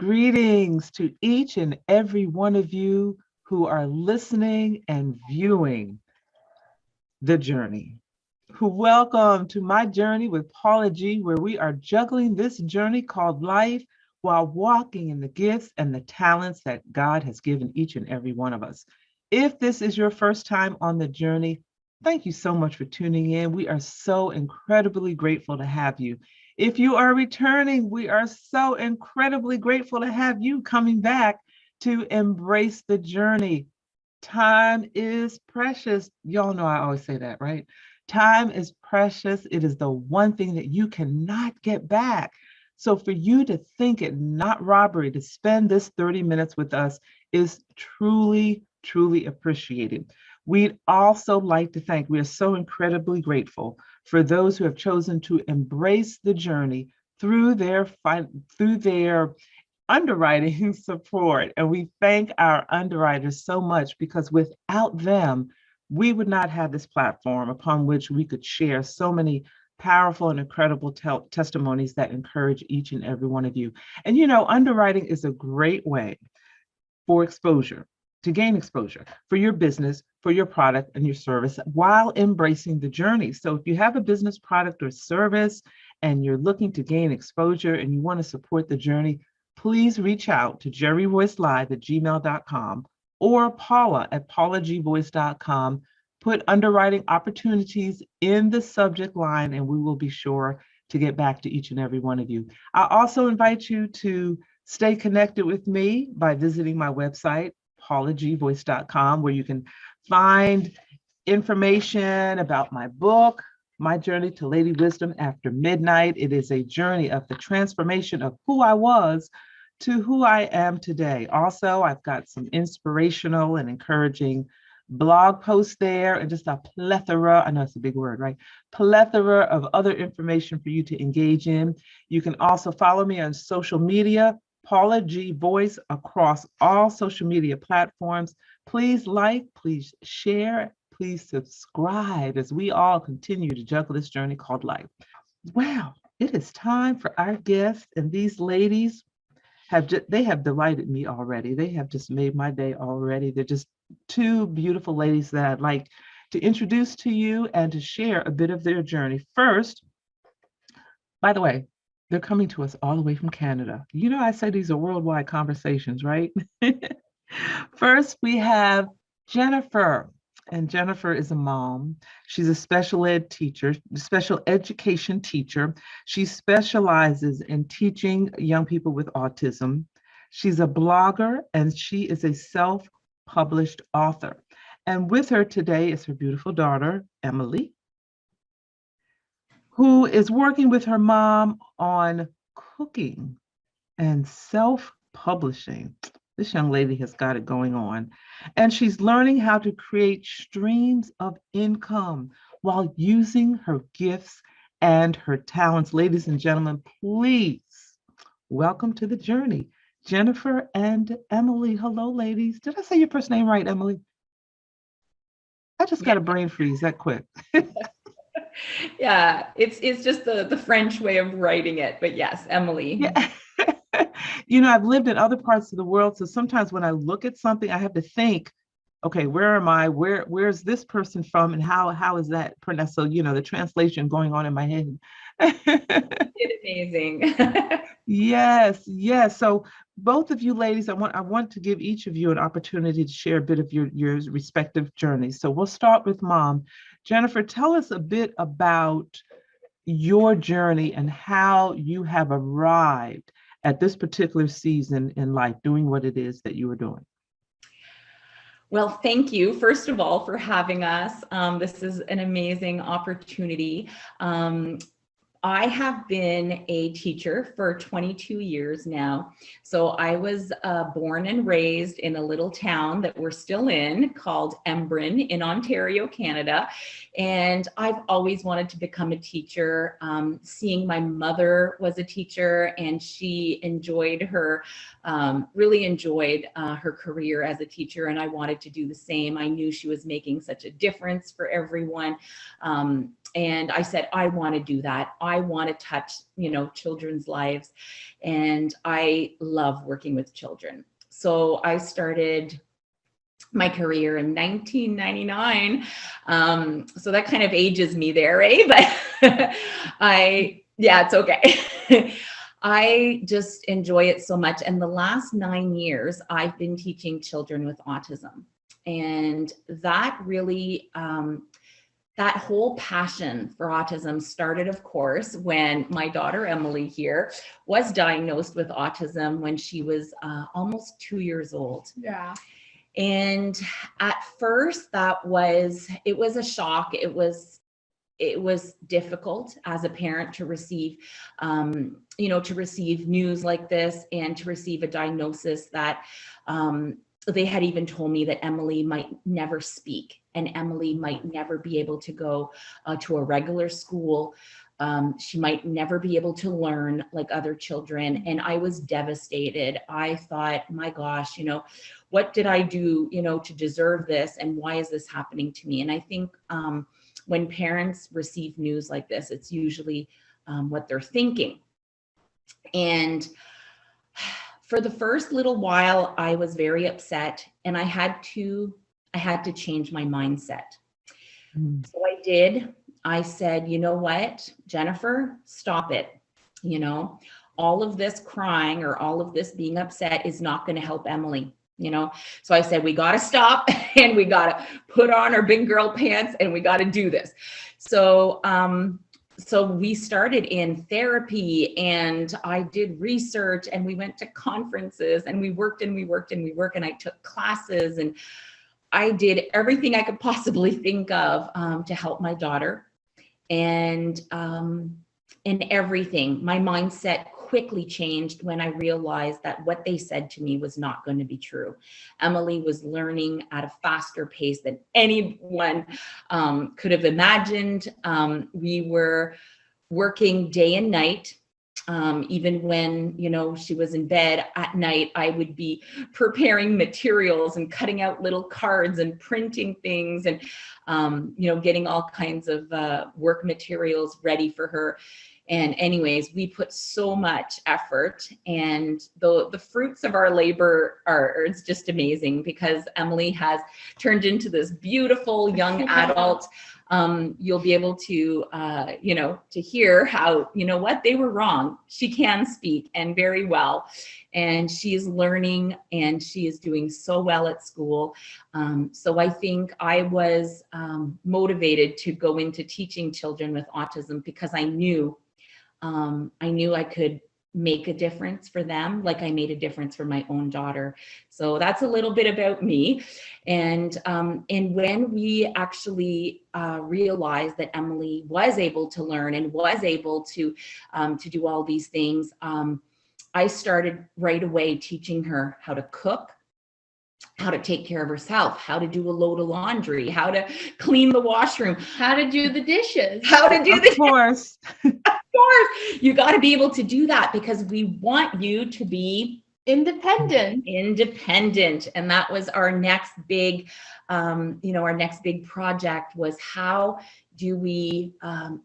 Greetings to each and every one of you who are listening and viewing the journey. Welcome to my journey with Paula G, where we are juggling this journey called life while walking in the gifts and the talents that God has given each and every one of us. If this is your first time on the journey, thank you so much for tuning in. We are so incredibly grateful to have you. If you are returning, we are so incredibly grateful to have you coming back to embrace the journey. Time is precious. Y'all know I always say that, right? Time is precious. It is the one thing that you cannot get back. So for you to think it not robbery to spend this 30 minutes with us is truly, truly appreciated. We'd also like to thank, we are so incredibly grateful for those who have chosen to embrace the journey through their underwriting support. And we thank our underwriters so much because without them, we would not have this platform upon which we could share so many powerful and incredible testimonies that encourage each and every one of you. And underwriting is a great way for exposure, to gain exposure for your business, for your product and your service while embracing the journey. So if you have a business, product, or service and you're looking to gain exposure and you want to support the journey, please reach out to jerryvoicelive@gmail.com or paula@paulagvoice.com. Put underwriting opportunities in the subject line and we will be sure to get back to each and every one of you. I also invite you to stay connected with me by visiting my website, paulagvoice.com, where you can find information about my book, My Journey to Lady Wisdom After Midnight. It is a journey of the transformation of who I was to who I am today. Also, I've got some inspirational and encouraging blog posts there and just a plethora, I know it's a big word, right? Plethora of other information for you to engage in. You can also follow me on social media, Paula G Voice, across all social media platforms. Please like, please share, please subscribe as we all continue to juggle this journey called life. Wow, it is time for our guests, and these ladies they have delighted me already. They have just made my day already. They're just two beautiful ladies that I'd like to introduce to you and to share a bit of their journey. First, by the way, they're coming to us all the way from Canada. I say these are worldwide conversations, right? First, we have Jennifer. And Jennifer is a mom. She's a special education teacher. She specializes in teaching young people with autism. She's a blogger and she is a self-published author. And with her today is her beautiful daughter, Emilie, who is working with her mom on cooking and self-publishing. This young lady has got it going on. And she's learning how to create streams of income while using her gifts and her talents. Ladies and gentlemen, please welcome to the journey, Jennifer and Emilie. Hello, ladies. Did I say your first name right, Emilie? I just got a brain freeze that quick. Yeah, it's just the French way of writing it, but yes, Emilie. Yeah. I've lived in other parts of the world, so sometimes when I look at something, I have to think, okay, where am I? Where's this person from, and how is that pronounced? So the translation going on in my head. It's amazing. Yes. So both of you ladies, I want to give each of you an opportunity to share a bit of your respective journeys. So we'll start with Mom. Jennifer, tell us a bit about your journey and how you have arrived at this particular season in life, doing what it is that you are doing. Well, thank you, first of all, for having us. This is an amazing opportunity. I have been a teacher for 22 years now. So I was born and raised in a little town that we're still in called Embrun in Ontario, Canada. And I've always wanted to become a teacher. Seeing my mother was a teacher and she really enjoyed her career as a teacher, and I wanted to do the same. I knew she was making such a difference for everyone. And I said, I want to do that. I want to touch, children's lives. And I love working with children. So I started my career in 1999. So that kind of ages me there, eh? But yeah, it's okay. I just enjoy it so much. And the last 9 years, I've been teaching children with autism. And that really, that whole passion for autism started, of course, when my daughter Emilie here was diagnosed with autism when she was almost 2 years old. Yeah. And at first it was a shock. It was difficult as a parent to receive, to receive news like this and to receive a diagnosis that they had even told me that Emilie might never speak and Emilie might never be able to go to a regular school. She might never be able to learn like other children. And I was devastated. I thought, my gosh, what did I do, to deserve this? And why is this happening to me? And I think when parents receive news like this, it's usually what they're thinking. And for the first little while, I was very upset and I had to change my mindset. So I did. I said, you know what, Jennifer, stop it. All of this crying or all of this being upset is not going to help Emilie. So I said, we got to stop and we got to put on our big girl pants and we got to do this. So we started in therapy and I did research and we went to conferences and we worked and I took classes and I did everything I could possibly think of to help my daughter. And everything, my mindset quickly changed when I realized that what they said to me was not going to be true. Emilie was learning at a faster pace than anyone could have imagined. We were working day and night. Even when, she was in bed at night, I would be preparing materials and cutting out little cards and printing things and, getting all kinds of work materials ready for her. And anyways, we put so much effort and the fruits of our labor it's just amazing because Emilie has turned into this beautiful young adult. You'll be able to, to hear how, what they were wrong. She can speak and very well, and she is learning and she is doing so well at school. So I think I was motivated to go into teaching children with autism because I knew I could make a difference for them like I made a difference for my own daughter. So that's a little bit about me. And when we actually realized that Emilie was able to learn and was able to do all these things, I started right away teaching her how to cook, how to take care of herself, how to do a load of laundry, how to clean the washroom, how to do the dishes, Of course. Of course, you got to be able to do that because we want you to be independent. And that was our next big, our next big project was how do we,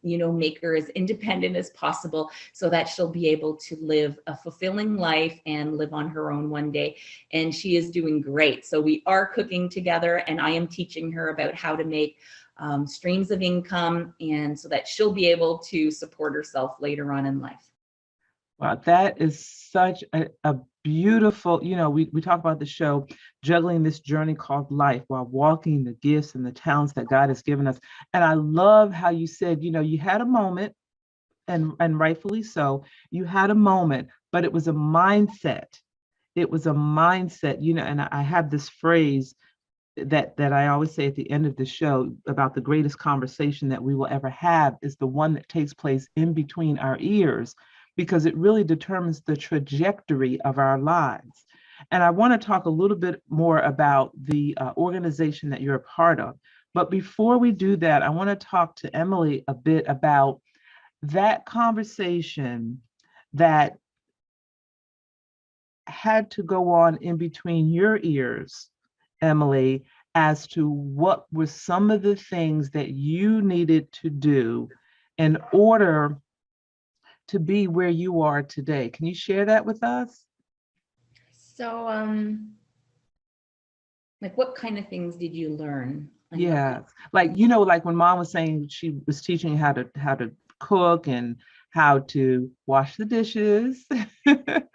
make her as independent as possible so that she'll be able to live a fulfilling life and live on her own one day. And she is doing great. So we are cooking together and I am teaching her about how to make streams of income and so that she'll be able to support herself later on in life. Wow, that is such a beautiful, we talk about the show, juggling this journey called life while walking the gifts and the talents that God has given us. And I love how you said, you had a moment and rightfully so, you had a moment, but it was a mindset. It was a mindset, and I have this phrase that I always say at the end of the show about the greatest conversation that we will ever have is the one that takes place in between our ears, because it really determines the trajectory of our lives. And I want to talk a little bit more about the organization that you're a part of. But before we do that, I want to talk to Emilie a bit about that conversation that had to go on in between your ears, Emilie, as to what were some of the things that you needed to do in order to be where you are today. Can you share that with us? So, Like, what kind of things did you learn? Like, what Yeah, kind- like like when Mom was saying she was teaching you how to cook and how to wash the dishes yeah, and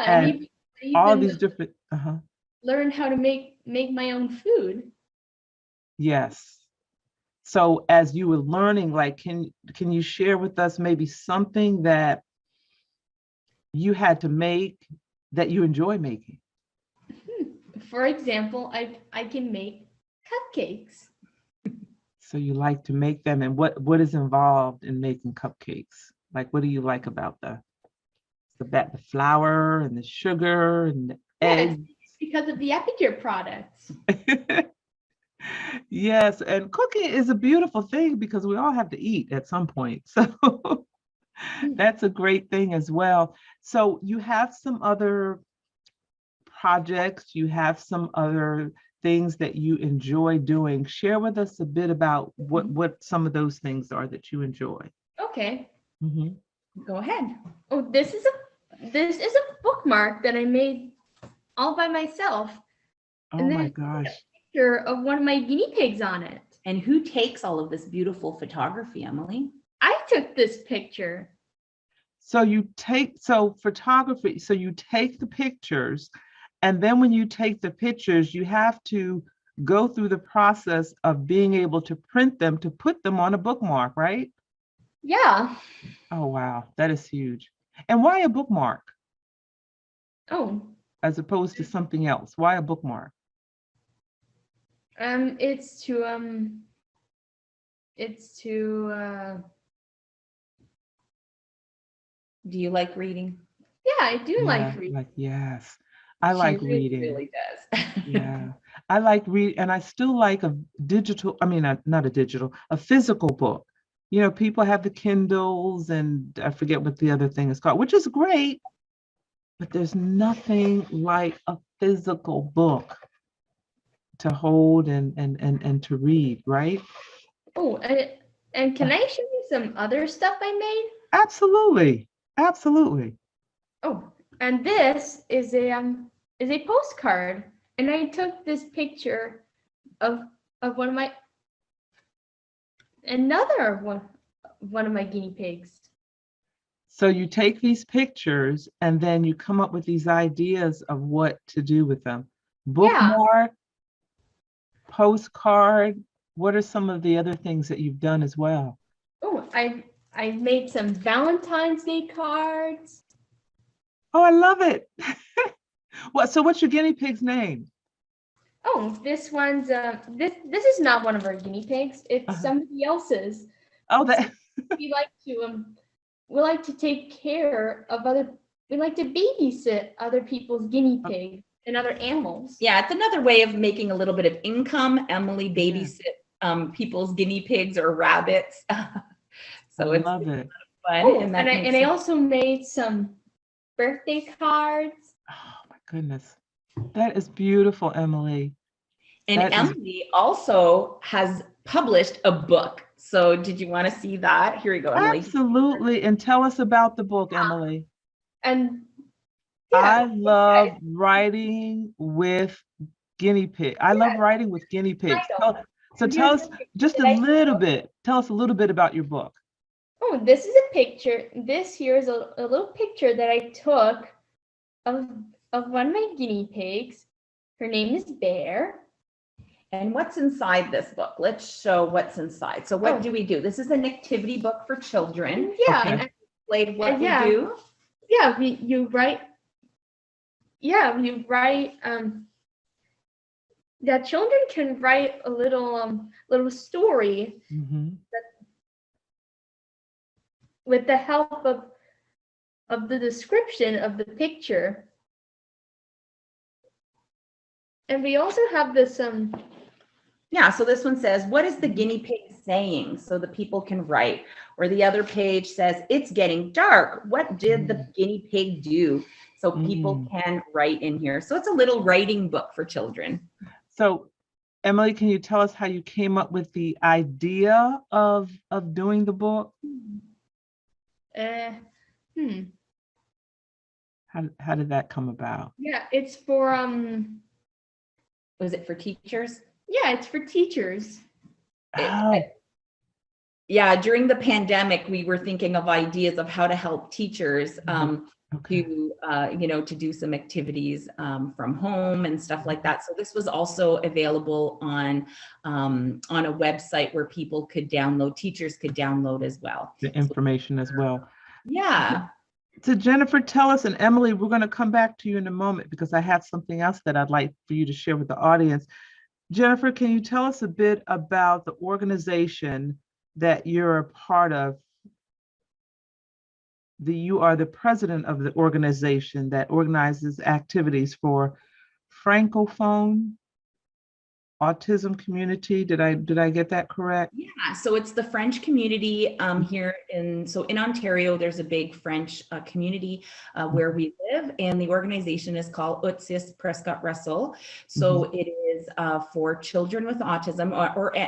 and even, I all even these different learned how to make my own food. yes. So as you were learning, like can you share with us maybe something that you had to make that you enjoy making? For example, I can make cupcakes. So you like to make them, and what is involved in making cupcakes? Like what do you like about the flour and the sugar and the Yeah, it's eggs? because of the Epicure products. Yes, and cooking is a beautiful thing because we all have to eat at some point. So that's a great thing as well. So you have some other projects, you have some other things that you enjoy doing. Share with us a bit about what some of those things are that you enjoy. Okay. Mhm. Go ahead. Oh, this is a bookmark that I made all by myself. Oh And my there's a gosh. picture of one of my guinea pigs on it. And who takes all of this beautiful photography, Emily? I took this picture. So photography, so you take the pictures, and then when you take the pictures, you have to go through the process of being able to print them to put them on a bookmark, right? Yeah. Oh wow, that is huge. And why a bookmark Oh, as opposed to something else? Why a bookmark? it's to Do you like reading? yeah, I do Yeah, like reading. like yes. I She like reading. really does. Yeah. I like read and I still like a digital, I mean not a digital, a physical book. People have the Kindles and I forget what the other thing is called, which is great, but there's nothing like a physical book to hold and to read, right? Oh, and can I show you some other stuff I made? Absolutely. Absolutely. Oh, and this is a postcard, and I took this picture of another one of my guinea pigs. So you take these pictures and then you come up with these ideas of what to do with them. Yeah. Bookmark, postcard. What are some of the other things that you've done as well? Oh, I made some Valentine's Day cards. Oh, I love it. So what's your guinea pig's name? Oh, this one's this is not one of our guinea pigs. It's Uh-huh. somebody else's. Oh, that We like to we like to take care of other. We like to babysit other people's guinea pigs and other animals. Yeah, it's another way of making a little bit of income. Emily babysit people's guinea pigs or rabbits. I So it's love it. fun. Oh, and that makes and I sense. also made some birthday cards. Oh my goodness. That is beautiful, Emily. And That is Emily also has published a book. So did you want to see that? Here you go, Emily. absolutely. And tell us about the book, Emily. And I yeah, love writing with guinea pig. I love writing with guinea pigs. So tell here's us the picture just a that I little took. bit. Tell us a little bit about your book. Oh, this is a picture. This here is a little picture that I took of one of my guinea pigs. Her name is Bear. And what's inside this book? Let's show what's inside. So what do we do? This is an activity book for children. Yeah, Okay. and Explain what we yeah. do. yeah, you write. Yeah, you write. That children can write a little story Mhm. with the help of the description of the picture. And we also have this Yeah, so this one says, what is the guinea pig saying? So the people can write. Or the other page says, it's getting dark. What did the guinea pig do? So people can write in here. So it's a little writing book for children. So Emilie, can you tell us how you came up with the idea of doing the book? Uh, hmm. How did that come about? Yeah, it's for Was it for teachers? yeah, it's for teachers. Oh, Yeah, during the pandemic, we were thinking of ideas of how to help teachers okay. to do some activities from home and stuff like that. So this was also available on a website where people could download, teachers could download as well. The information as well. Yeah. So Jennifer, tell us, and Emilie, we're going to come back to you in a moment because I have something else that I'd like for you to share with the audience. Jennifer, can you tell us a bit about the organization that you're a part of? You are the president of the organization that organizes activities for Francophone autism community. Did I get that correct? Yeah, so it's the French community here in Ontario. There's a big French community where we live, and the organization is called Utsis Prescott Russell. So it is for children with autism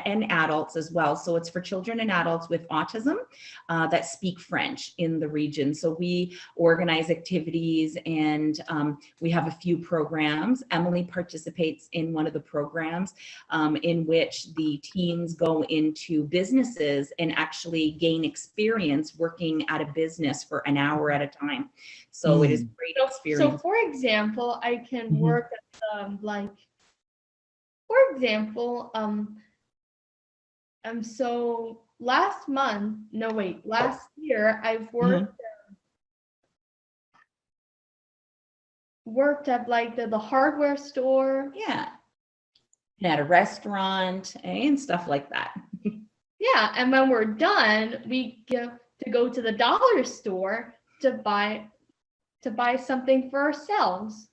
and adults as well. So it's for children and adults with autism that speak French in the region. So we organize activities, and we have a few programs. Emilie participates in one of the programs in which the teams go into businesses and actually gain experience working at a business for an hour at a time. So it is a great experience. So for example, I can work at for example, so last year I've worked at like the hardware store. Yeah. And at a restaurant and stuff like that. Yeah, and when we're done, we get to go to the dollar store to buy something for ourselves.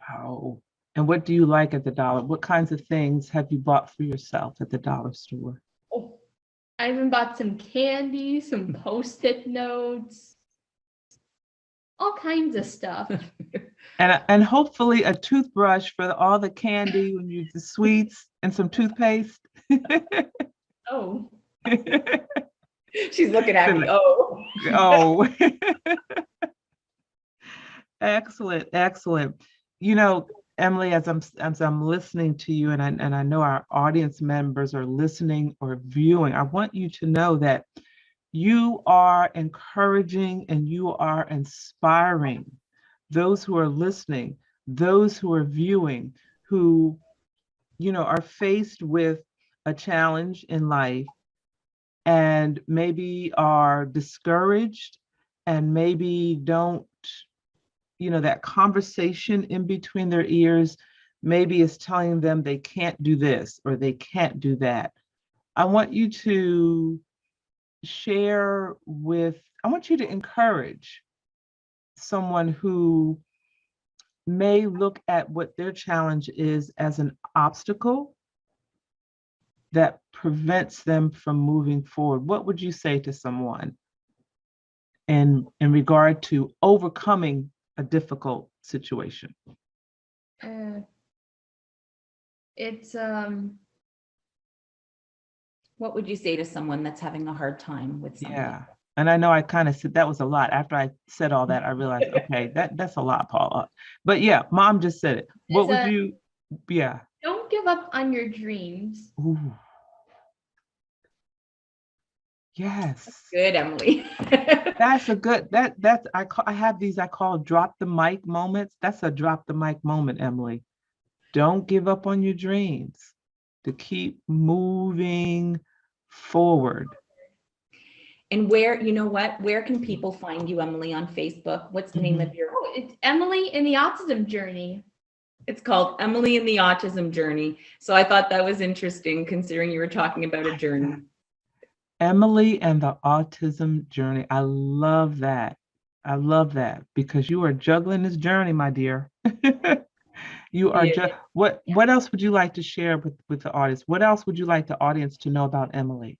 Wow. And what do you like at the dollar? What kinds of things have you bought for yourself at the dollar store? Oh, I even bought some candy, some Post-it notes, all kinds of stuff. And hopefully a toothbrush for all the candy, the sweets, and some toothpaste. Oh. She's looking at me. Oh. Oh. Excellent, excellent. You know, Emilie, as I'm listening to you, and I know our audience members are listening or viewing, I want you to know that you are encouraging and you are inspiring those who are listening, those who are viewing, who, are faced with a challenge in life and maybe are discouraged and maybe don't, that conversation in between their ears maybe is telling them they can't do this or they can't do that. I want you to encourage someone who may look at what their challenge is as an obstacle that prevents them from moving forward. What would you say to someone in regard to overcoming a difficult situation? It's What would you say to someone that's having a hard time with something? Yeah. And I know I kind of said that was a lot. After I said all that, I realized, okay, that's a lot, Paula. But yeah, Mom just said it. What would you, yeah. Don't give up on your dreams. Ooh. Yes. Good, Emilie. That's a good, I have these I call drop the mic moments. That's a drop the mic moment, Emilie. Don't give up on your dreams, to keep moving forward. And where can people find you, Emilie, on Facebook? What's the name of your? Oh, it's Emilie in the Autism Journey. It's called Emilie in the Autism Journey. So I thought that was interesting, considering you were talking about a journey. Emilie and the Autism Journey. I love that. I love that because you are juggling this journey, my dear. You are what else would you like to share with the audience? What else would you like the audience to know about Emilie?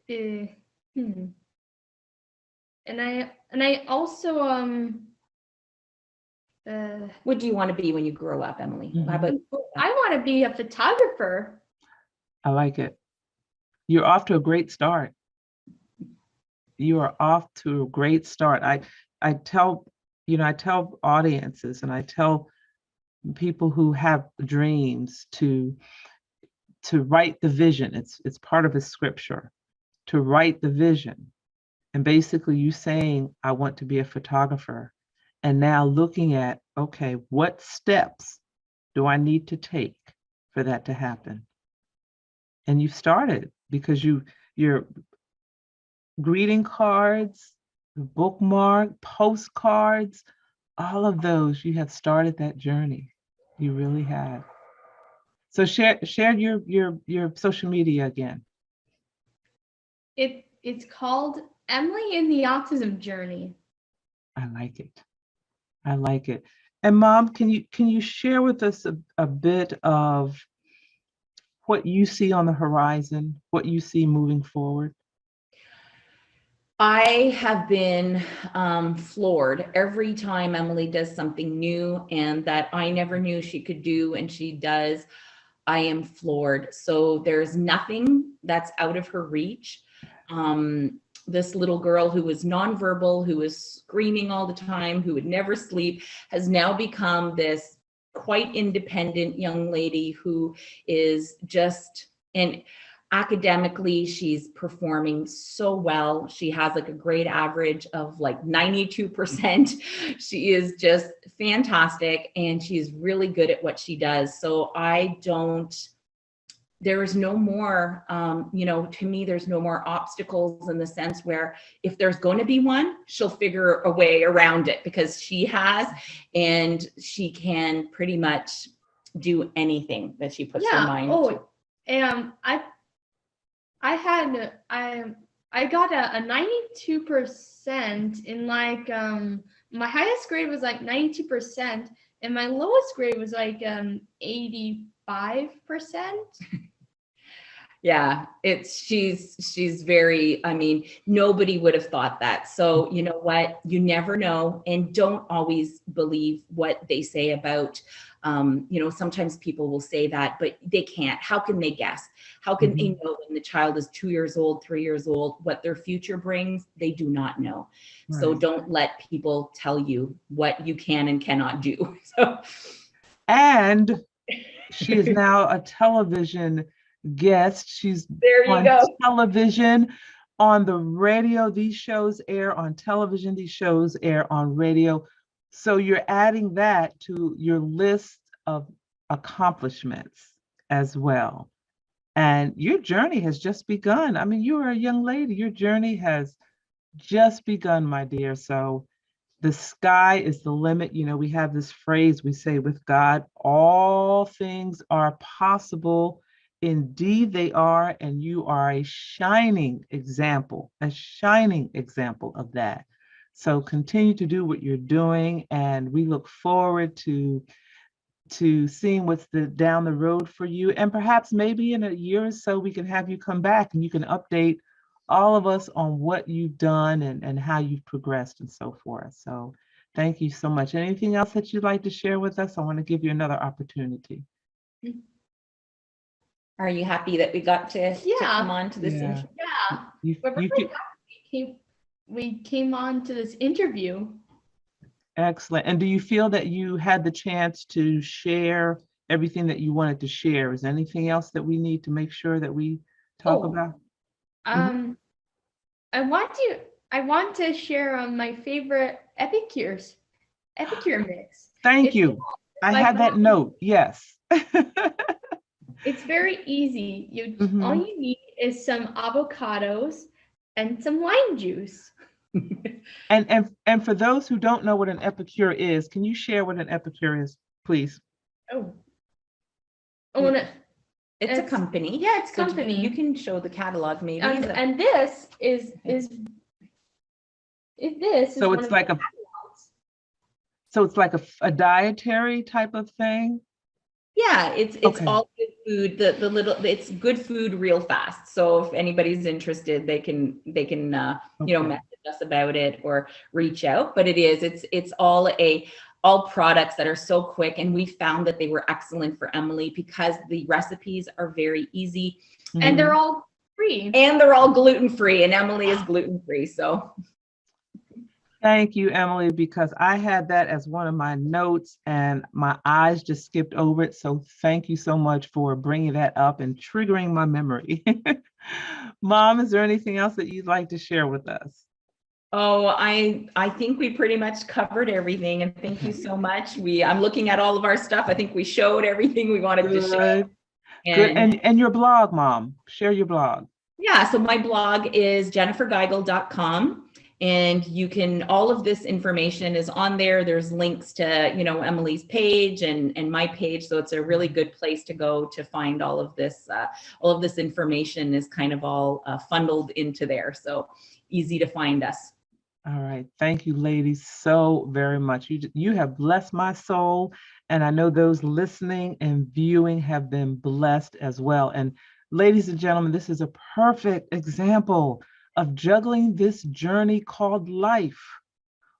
And I also What do you want to be when you grow up, Emily? How about I want to be a photographer. I like it. You're off to a great start. You are off to a great start. I tell, I tell audiences and I tell people who have dreams to write the vision. It's part of a scripture to write the vision. And basically you saying, I want to be a photographer. And now looking at, okay, what steps do I need to take for that to happen? And you started because your greeting cards, bookmark, postcards, all of those, you have started that journey. You really have. So share your social media again. It's called Emily in the Autism Journey. I like it. I like it. And Mom, can you share with us a bit of what you see on the horizon, what you see moving forward? I have been floored every time Emily does something new and that I never knew she could do, and she does. I am floored. So there's nothing that's out of her reach. This little girl who was nonverbal, who was screaming all the time, who would never sleep, has now become this quite independent young lady who is just, and academically, she's performing so well. She has like a grade average of like 92%. She is just fantastic and she's really good at what she does. So there is no more, to me, there's no more obstacles in the sense where if there's going to be one, she'll figure a way around it because she has, and she can pretty much do anything that she puts her mind to. And I got a 92% in like my highest grade was like 92% and my lowest grade was like 85%. Yeah, she's very, I mean, nobody would have thought that. So you know what, you never know, and don't always believe what they say about, sometimes people will say that, but they can't. How can they guess? How can they know when the child is 2 years old, 3 years old, what their future brings? They do not know. Right. So don't let people tell you what you can and cannot do. And she is now a television guest. She's on television, on the radio. These shows air on television. These shows air on radio. So you're adding that to your list of accomplishments as well. And your journey has just begun. I mean, you are a young lady. Your journey has just begun, my dear. So the sky is the limit. We have this phrase we say, with God, all things are possible. Indeed, they are. And you are a shining example of that. So continue to do what you're doing. And we look forward to seeing what's down the road for you. And perhaps maybe in a year or so, we can have you come back and you can update all of us on what you've done and how you've progressed and so forth. So thank you so much. Anything else that you'd like to share with us? I want to give you another opportunity. Are you happy that we got to come on to this interview? Yeah, we're really happy we came on to this interview. Excellent. And do you feel that you had the chance to share everything that you wanted to share? Is there anything else that we need to make sure that we talk about? I want to share my favorite epicure mix. Thank you. I had that note. Yes. It's very easy. All you need is some avocados and some lime juice. And for those who don't know what an epicure is, can you share what an epicure is, please? It's a company. Yeah, it's a company. You can show the catalog maybe. And this is so it's like a dietary type of thing. Yeah, it's all good food. It's good food real fast. So if anybody's interested, they can message us about it or reach out. But it's all a all products that are so quick. And we found that they were excellent for Emilie because the recipes are very easy. And they're all free. And they're all gluten-free, and Emilie is gluten-free, so. Thank you, Emilie, because I had that as one of my notes and my eyes just skipped over it. So thank you so much for bringing that up and triggering my memory. Mom, is there anything else that you'd like to share with us? Oh, I think we pretty much covered everything, and thank you so much. I'm looking at all of our stuff. I think we showed everything we wanted to show. Good. And your blog, Mom, share your blog. Yeah, so my blog is jennifergeigel.com. And you can, all of this information is on there. There's links to, you know, Emilie's page and my page. So it's a really good place to go to find all of this. All of this information is kind of all funneled into there. So easy to find us. All right. Thank you, ladies, so very much. You have blessed my soul. And I know those listening and viewing have been blessed as well. And ladies and gentlemen, this is a perfect example of juggling this journey called life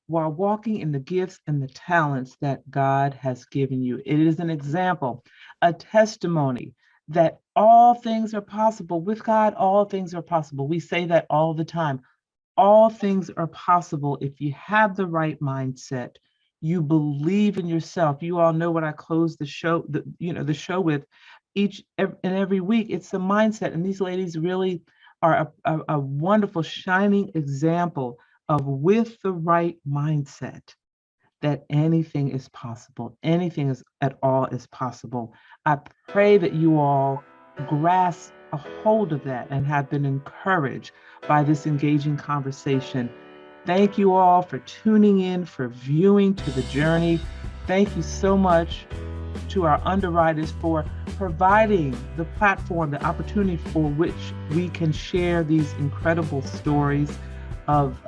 while walking in the gifts and the talents that God has given you. It is an example, a testimony that all things are possible. With God, all things are possible. We say that all the time. All things are possible if you have the right mindset. You believe in yourself. You all know what I close the show, the show with each and every week. It's the mindset, and these ladies really are a wonderful shining example of, with the right mindset, that anything is possible. Anything is at all is possible. I pray that you all grasp a hold of that and have been encouraged by this engaging conversation. Thank you all for tuning in, for viewing to the journey. Thank you so much to our underwriters for providing the platform, the opportunity for which we can share these incredible stories of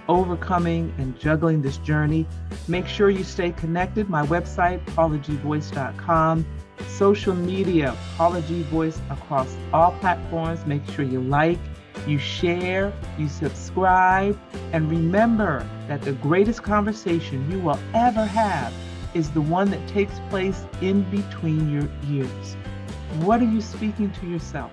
overcoming and juggling this journey. Make sure you stay connected. My website, paulagvoice.com. Social media, Paula G Voice across all platforms. Make sure you like, you share, you subscribe, and remember that the greatest conversation you will ever have is the one that takes place in between your ears. What are you speaking to yourself?